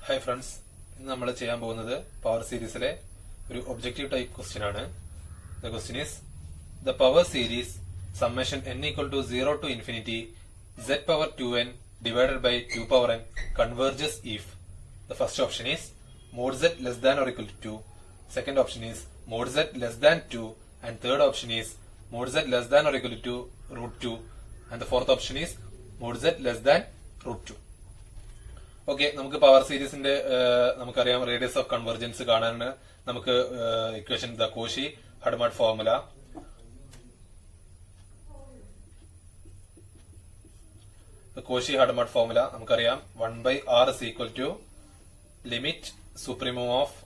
Hi friends, ഇന്ന് നമ്മൾ ചെയ്യാൻ പോകുന്നത് പവർ സീരീസിലെ ഒരു ഒബ്ജക്റ്റീവ് ടൈപ്പ് ക്വസ്റ്റ്യൻ ആണ്. The question is the power series summation n equal to 0 to infinity z power 2n divided by 2 power n converges if the first option is mod z less than or equal to 2, second option is mod z less than 2, and third option is mod z less than or equal to root 2, and the fourth option is mod z less than root 2. Okay, നമുക്ക് power സീരീസിന്റെ നമുക്കറിയാം radius of convergence കാണാനാണ് നമുക്ക് equation the Cauchy Hadamard formula. Cauchy Hadamard formula നമുക്കറിയാം 1/r is equal to limit supremum of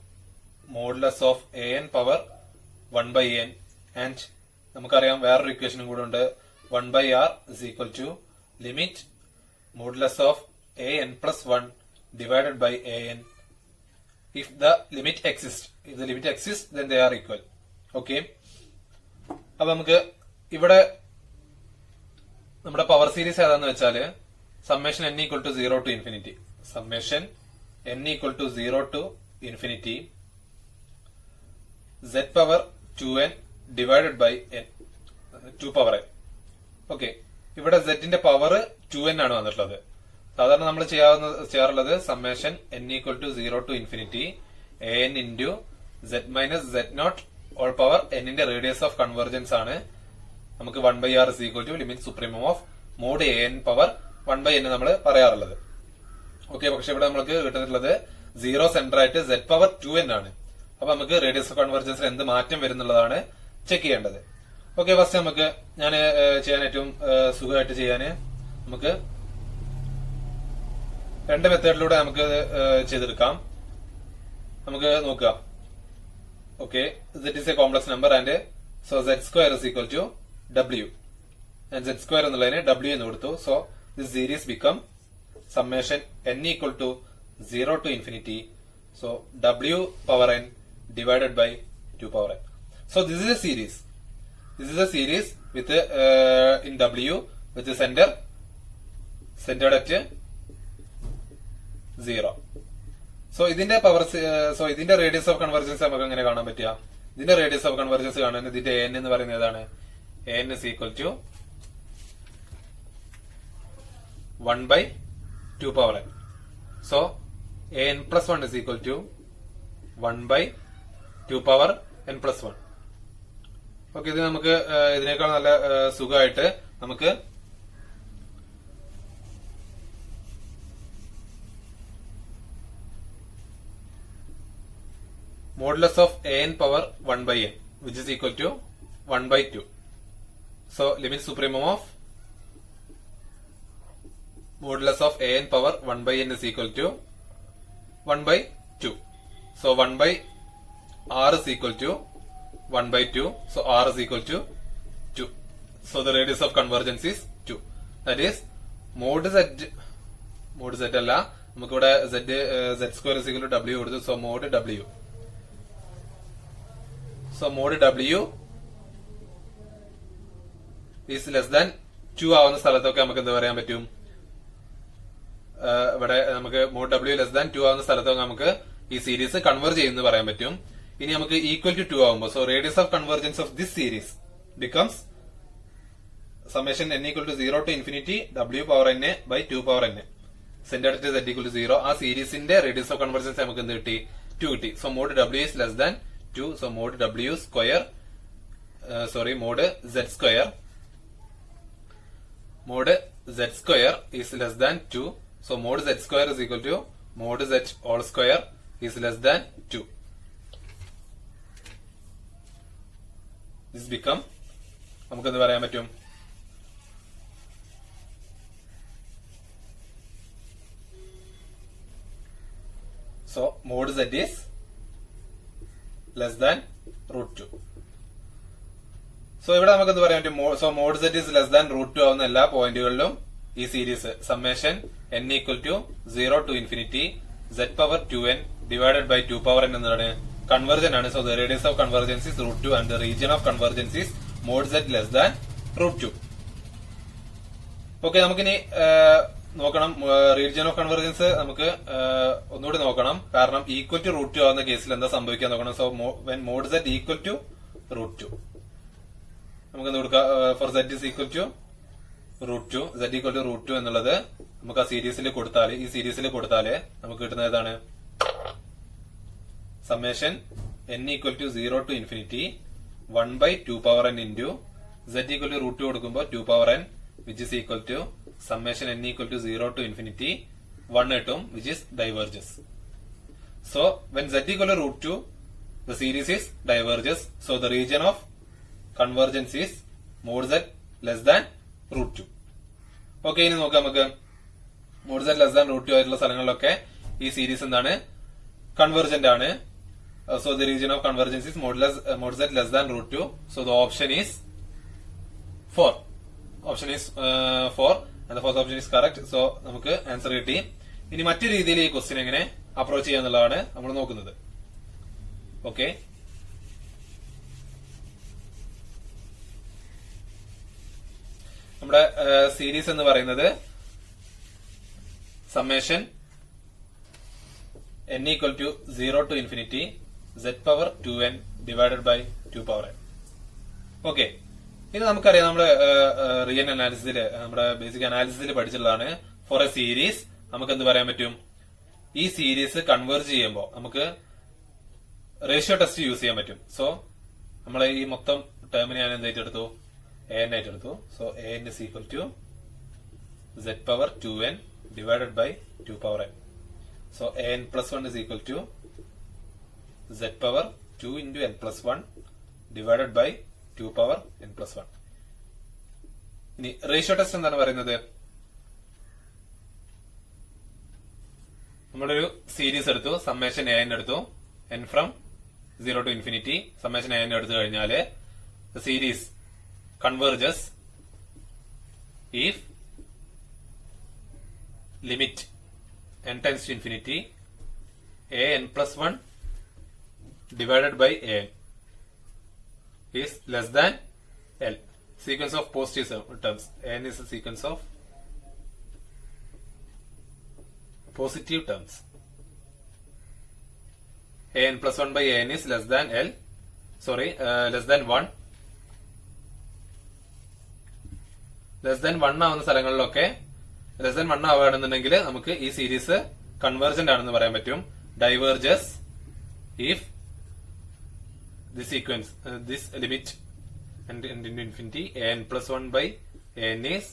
modulus of an power 1/n, and നമുക്കറിയാം വേറൊരു ഇക്വേഷനും കൂടെ ഉണ്ട് 1/r is equal to limit modulus of an plus 1 divided by an if the limit exists. If the limit exists, then they are equal. Okay. അപ്പൊ നമുക്ക് ഇവിടെ നമ്മുടെ power series ഏതാന്ന് വെച്ചാല് summation n equal to 0 to infinity. Summation n equal to 0 to infinity z power 2n divided by n 2 power n. Okay, ഇവിടെ z ന്റെ power 2n ആണ് വന്നിട്ടുള്ളത്. സാധാരണ നമ്മൾ ചെയ്യാറുള്ളത് summation n equal to 0 to infinity an into z minus z0 all power n ന്റെ radius of convergence ആണ്. നമുക്ക് 1/r is equal to limit supremum of mod an power 1/n നമ്മൾ പറയാറുള്ളത്. ഓക്കെ, പക്ഷെ ഇവിടെ നമുക്ക് കിട്ടുന്നിട്ടുള്ളത് 0 സെന്റർ ആയിട്ട് z പവർ 2n ആണ്. അപ്പൊ നമുക്ക് റേഡിയസ് ഓഫ് കൺവെർജൻസിൽ എന്ത് മാറ്റം വരുന്നുള്ളതാണ് ചെക്ക് ചെയ്യേണ്ടത്. ഓക്കെ, ഫസ്റ്റ് നമുക്ക് ഞാൻ ചെയ്യാൻ ഏറ്റവും സുഖമായിട്ട് ചെയ്യാന് നമുക്ക് രണ്ട് മെത്തേഡിലൂടെ നമുക്ക് ചെയ്തെടുക്കാം. നമുക്ക് നോക്കാം. Okay, z is a complex number and so z square is equal to w, and z square എന്നുള്ളതിന് w എന്ന് കൊടുത്തു. So this series become summation n equal to 0 to infinity, so w power n divided by 2 power n. So this is a series. This is a series with in w with the centered at 0. So ഇതിന്റെ ഇതിന്റെ radius of convergence നമുക്ക് എങ്ങനെ കാണാൻ പറ്റുക? ഇതിന്റെ radius of convergence കാണാൻ ഇതിന്റെ an എന്ന് പറയുന്നത് ഏതാണ്? an is equal to 1/2 power n. So an plus 1 is equal to 1/2 power n plus 1. Okay, ഇത് നമുക്ക് ഇതിനേക്കാൾ നല്ല സുഖമായിട്ട് നമുക്ക് modulus of an power 1/n which is equal to 1/2. So limit supremum of modulus of an power 1/n is equal to 1/2. So 1/r is equal to 1/2. So r is equal to 2. So the radius of convergence is 2. That is mod z അല്ല, നമുക്കിവിടെ z square is equal to w കൊടുത്തു. So mod w. So mod w is less than 2 ആവുന്ന സ്ഥലത്തൊക്കെ നമുക്ക് എന്താ പറയാൻ പറ്റും? ഇവിടെ നമുക്ക് mod w less than 2 ആവുന്ന സ്ഥലത്തൊക്കെ നമുക്ക് ഈ സീരീസ് കൺവേർജ് ചെയ്യുന്നു പറയാൻ പറ്റും. ഇനി നമുക്ക് ഈക്വൽ ടു 2 ആവുമ്പോൾ so radius of convergence of this series becomes summation n equal to 0 to infinity w power n by 2 power n centred at z equal to 0. ആ സീരീസിന്റെ റേഡിയസ് ഓഫ് കൺവെർജൻസ് നമുക്ക് എന്ത് കിട്ടി? 2 കിട്ടി. So mod w is less than 2. So mod w square mod z square is less than 2. So mod z square is equal to mod z all square is less than 2. This become നമുക്ക് എന്ത് പറയാൻ പറ്റും? So mod z is less than root 2. So ഇവിടെ നമുക്ക് എന്ത് പറയാൻ പറ്റും? So mod z is less than root 2 ആവുന്ന എല്ലാ പോയിന്റുകളിലും ഈ series summation n equal to 0 to infinity z power 2n divided by 2 power n എന്നതാണ് കൺവെർജൻ ആണ്. So the radius of convergence is root 2 and the region of convergence is mod z less than root 2. Okay, നമുക്കിനി നോക്കണം, region of convergence നമുക്ക് ഒന്നുകൂടി നോക്കണം. കാരണം equal to √2 ആവുന്ന കേസിൽ എന്താ സംഭവിക്കാൻ നോക്കണം. So when mod z equal to √2 നമുക്ക് എന്ത് കൊടുക്കാം. For z is equal to √2, z equal to √2 എന്നുള്ളത് നമുക്ക് ആ സീരീസിൽ കൊടുത്താല്, ഈ സീരീസിൽ കൊടുത്താല് നമുക്ക് കിട്ടുന്നത് ഏതാണ്? Summation n equal to 0 to infinity 1/2 power n into z equal to √2 കൊടുക്കുമ്പോൾ 2 power n which is equal to summation n equal to 0 to infinity 1 കിട്ടും, which is diverges. So when z equal to √2 the series is diverges. So the region of convergence is mod z less than √2. Okay, ഇനി നോക്കാം നമുക്ക്. Mode z less than √2 ആയിട്ടുള്ള സ്ഥലങ്ങളിലൊക്കെ ഈ series എന്താണ്? Convergent ആണ്. So the region of convergence is mod z less than √2. So the option is 4. Option is 4 and the fourth option is correct. So നമുക്ക് answer കിട്ടി. ഇനി മറ്റു രീതിയിൽ ഈ ക്വസ്റ്റ്യൻ എങ്ങനെ അപ്രോച്ച് ചെയ്യാന്നുള്ളതാണ് നമ്മൾ നോക്കുന്നത്. ഓക്കെ, നമ്മുടെ സീരീസ് എന്ന് പറയുന്നത് summation n equal to 0 to infinity z power 2n divided by 2 power n. Okay, ഇത് നമുക്കറിയാം, നമ്മുടെ റിയൽ അനാലിസിസിൽ, നമ്മുടെ ബേസിക് അനാലിസിസിൽ പഠിച്ചിട്ടുള്ളതാണ്. ഫോർ എ സീരീസ് നമുക്ക് എന്ത് പറയാൻ പറ്റും? ഈ സീരീസ് കൺവേർജ് ചെയ്യുമ്പോൾ നമുക്ക് റേഷ്യോ ടെസ്റ്റ് യൂസ് ചെയ്യാൻ പറ്റും. സോ നമ്മൾ ഈ മൊത്തം ടേമിനെ ഞാൻ എന്തായിട്ട് എടുത്തു? an ആയിട്ട് എടുത്തു. So an is equal to z power 2n divided by 2 power n. So an plus 1 is equal to z power 2 into n plus 1 divided by 2 power n plus 1. ഇനി റേഷ്യോ ടെസ്റ്റ് എന്താണ് പറയുന്നത്? നമ്മളൊരു series എടുത്തു, summation an എടുത്തു, n from 0 to infinity, summation an എടുത്തു കഴിഞ്ഞാല് series converges if limit n tends to infinity an plus 1 divided by an is less than L. Sequence of positive terms. N is a sequence of positive terms. An plus 1 by an is less than L. Sorry, less than 1. Less than 1 ആവുന്ന സ്ഥലങ്ങളിലൊക്കെ less than 1 ആവുകയാണെന്നുണ്ടെങ്കിൽ നമുക്ക് ഈ series convergent ആണെന്ന് പറയാൻ പറ്റും. Diverges if this sequence, this limit and infinity an plus 1 by an is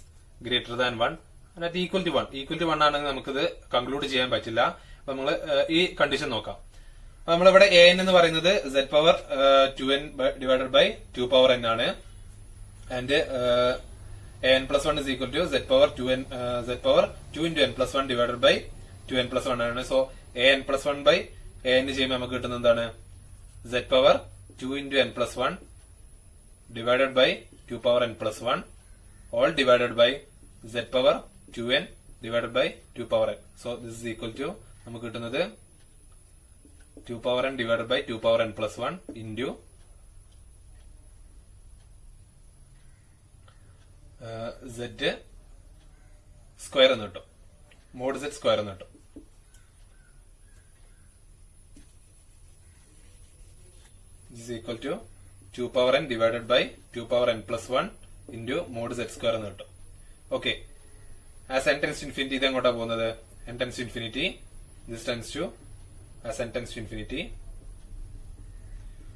greater than 1 and at equal to 1. Equal to 1 ആണെങ്കിൽ നമുക്കിത് conclude ചെയ്യാൻ പറ്റില്ല. അപ്പൊ നമ്മൾ ഈ കണ്ടീഷൻ നോക്കാം. അപ്പൊ നമ്മളിവിടെ an എന്ന് പറയുന്നത് z power 2n divided by 2 power n ആണ്. And an plus 1 is equal to z power 2 into n plus 1 divided by 2n plus 1 ആണ്. So an plus 1 by an ചെയ്യുമ്പോൾ നമുക്ക് കിട്ടുന്നത് എന്താണ്? z power 2 into n plus 1 divided by 2 power n plus 1 all divided by z power 2n divided by 2 power n. So this is equal to നമുക്ക് കിട്ടുന്നത് 2 power n divided by 2 power n plus 1 into z square എന്ന് കിട്ടും. Mode z square എന്ന് കിട്ടും. This is equal to 2 power n divided by 2 power n plus 1 into mod z square എന്ന് കിട്ടും. Okay, as n tends to infinity ഇത് എങ്ങോട്ടാ പോകുന്നത്? n tends to infinity, this tends to, as n tends to infinity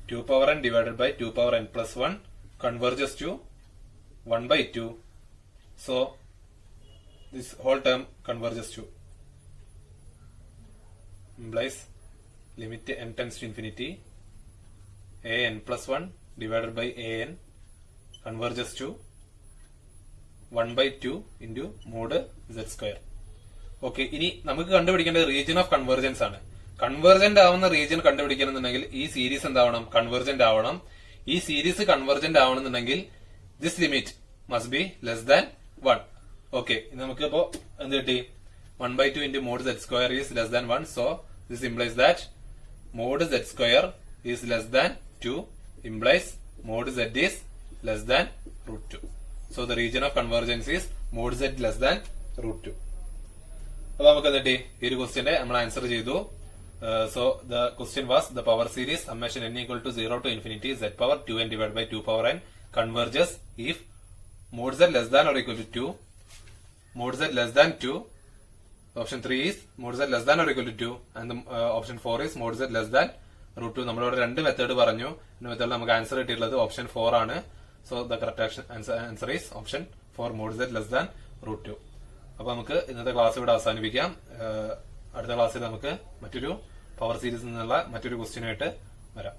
2 power n divided by 2 power n plus 1 converges to 1 by 2. So this whole term converges to, implies limit n tends to infinity an plus 1 divided by an converges to 1 by 2 into mod z square. Okay, ഇനി നമുക്ക് കണ്ടുപിടിക്കേണ്ടത് region of convergence ആണ്. Convergent ആവുന്ന region കണ്ടുപിടിക്കണമെന്നുണ്ടെങ്കിൽ ഈ series എന്താവണം? Convergent ആവണം. ഈ സീരീസ് കൺവെർജന്റ് ആവണമെന്നുണ്ടെങ്കിൽ this limit must be less than 1. Okay, നമുക്ക് ഇപ്പോ എന്ത് കിട്ടി? 1 by 2 into mod z square is less than 1. So this implies that mod z square is less than 2, implies mod z is less than √2. So the region of convergence is mod z less than √2. അപ്പൊ നമുക്ക് എന്നിട്ട് ഈ ഒരു ക്വസ്റ്റ്യന്റെ നമ്മൾ answer ചെയ്തു. So the question was the power series summation n equal to 0 to infinity z power 2n divided by 2 power n converges if mod z less than or equal to 2, mod z less than 2, option 3 is mod z less than or equal to 2, and the, option 4 is mod z less than root 2. നമ്മളിവിടെ രണ്ട് method പറഞ്ഞു. മെത്തേഡിൽ നമുക്ക് answer കിട്ടിയിട്ടുള്ളത് option 4 ആണ്. So the correct answer is option 4, mod z less than root 2. അപ്പൊ നമുക്ക് ഇന്നത്തെ ക്ലാസ് ഇവിടെ അവസാനിപ്പിക്കാം. അടുത്ത ക്ലാസ്സിൽ നമുക്ക് മറ്റൊരു പവർ സീരീസിൽ നിന്നുള്ള മറ്റൊരു ക്വസ്റ്റ്യനായിട്ട് വരാം.